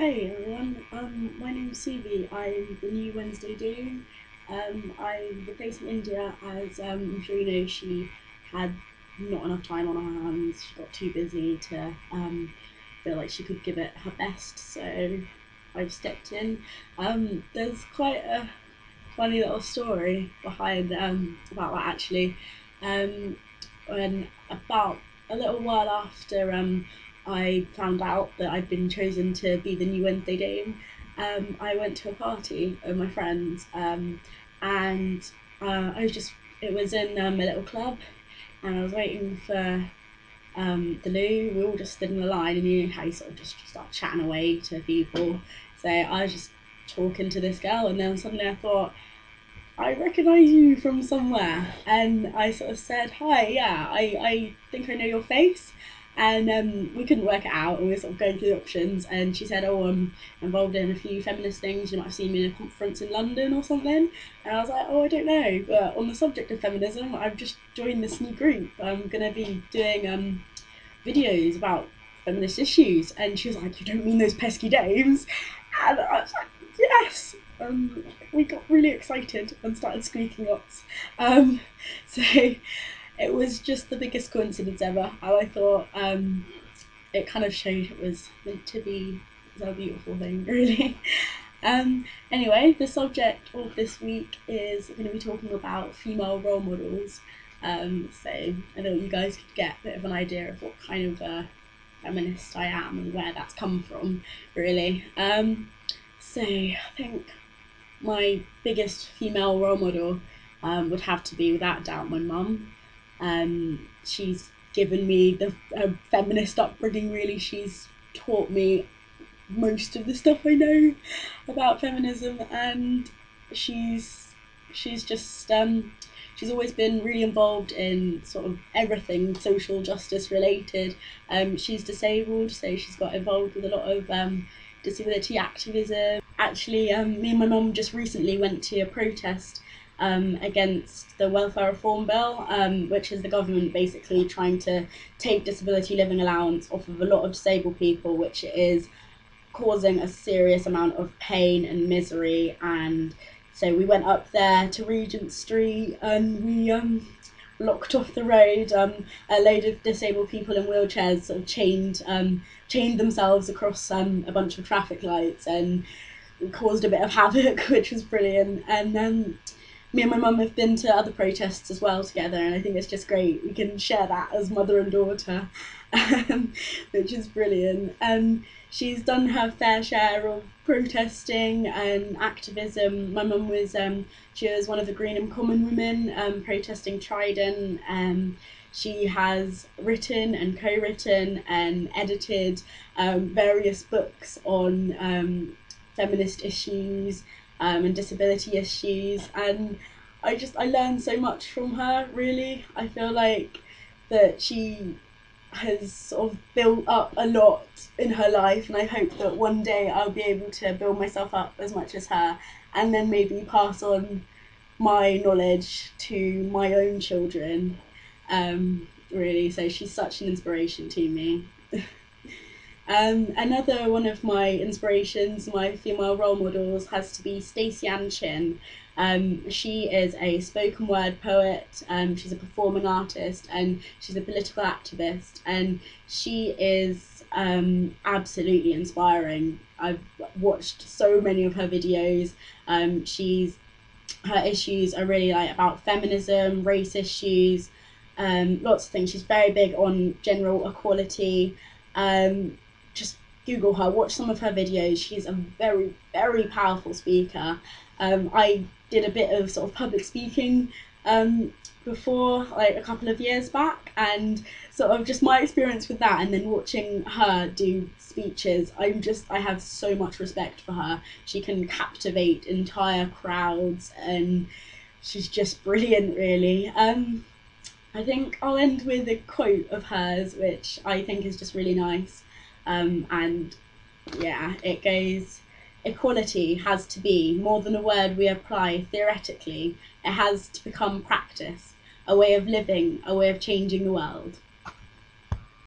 Hey everyone, my name's Subi. I'm the new Wednesday Doom. I'm replacing India as I'm sure you know she had not enough time on her hands. She got too busy to feel like she could give it her best, so I've stepped in. There's quite a funny little story behind about that actually. Um, when about a little while after I found out that I'd been chosen to be the new Wednesday Dame, I went to a party with my friends, and I was just it was in a little club, and I was waiting for the loo. We all just stood in a line, and you know how you sort of just start chatting away to people. So I was just talking to this girl, and then suddenly I thought, I recognise you from somewhere. And I sort of said, hi, yeah, I think I know your face. And we couldn't work it out, and we were sort of going through the options. And she said, oh, I'm involved in a few feminist things. You might have seen me in a conference in London or something. And I was like, oh, I don't know. But on the subject of feminism, I've just joined this new group. I'm going to be doing videos about feminist issues. And she was like, you don't mean those pesky dames? And I was like, yes. We got really excited and started squeaking lots. So it was just the biggest coincidence ever, and I thought it kind of showed it was meant to be a beautiful thing, really. Anyway, the subject of this week is going to be talking about female role models. So I thought you guys could get a bit of an idea of what kind of feminist I am and where that's come from, really. So I think my biggest female role model would have to be, without doubt, my mum. She's given me the feminist upbringing, really. She's taught me most of the stuff I know about feminism, and she's just she's always been really involved in sort of everything social justice related. She's disabled, so she's got involved with a lot of disability activism. Actually, me and my mum just recently went to a protest against the welfare reform bill, which is the government basically trying to take disability living allowance off of a lot of disabled people, which is causing a serious amount of pain and misery. And so we went up there to Regent Street, and we blocked off the road. A load of disabled people in wheelchairs sort of chained themselves across a bunch of traffic lights and caused a bit of havoc, which was brilliant. And me and my mum have been to other protests as well together, and I think it's just great. We can share that as mother and daughter, which is brilliant. And she's done her fair share of protesting and activism. My mum was she was one of the Green and Common women protesting Trident. She has written and co-written and edited various books on feminist issues and disability issues, and I learned so much from her, really. I feel like that she has sort of built up a lot in her life, and I hope that one day I'll be able to build myself up as much as her, and then maybe pass on my knowledge to my own children, really. So she's such an inspiration to me. Another one of my inspirations, my female role models, has to be Staceyann Chin. She is a spoken word poet, she's a performing artist, and she's a political activist, and she is absolutely inspiring. I've watched so many of her videos. Her issues are really like about feminism, race issues, lots of things. She's very big on general equality. Just Google her, watch some of her videos. She's a very, very powerful speaker. I did a bit of sort of public speaking before, like a couple of years back, and sort of just my experience with that, and then watching her do speeches, I have so much respect for her. She can captivate entire crowds, and she's just brilliant, really. I think I'll end with a quote of hers, which I think is just really nice. And yeah, it goes, equality has to be more than a word we apply theoretically. It has to become practice, a way of living, a way of changing the world.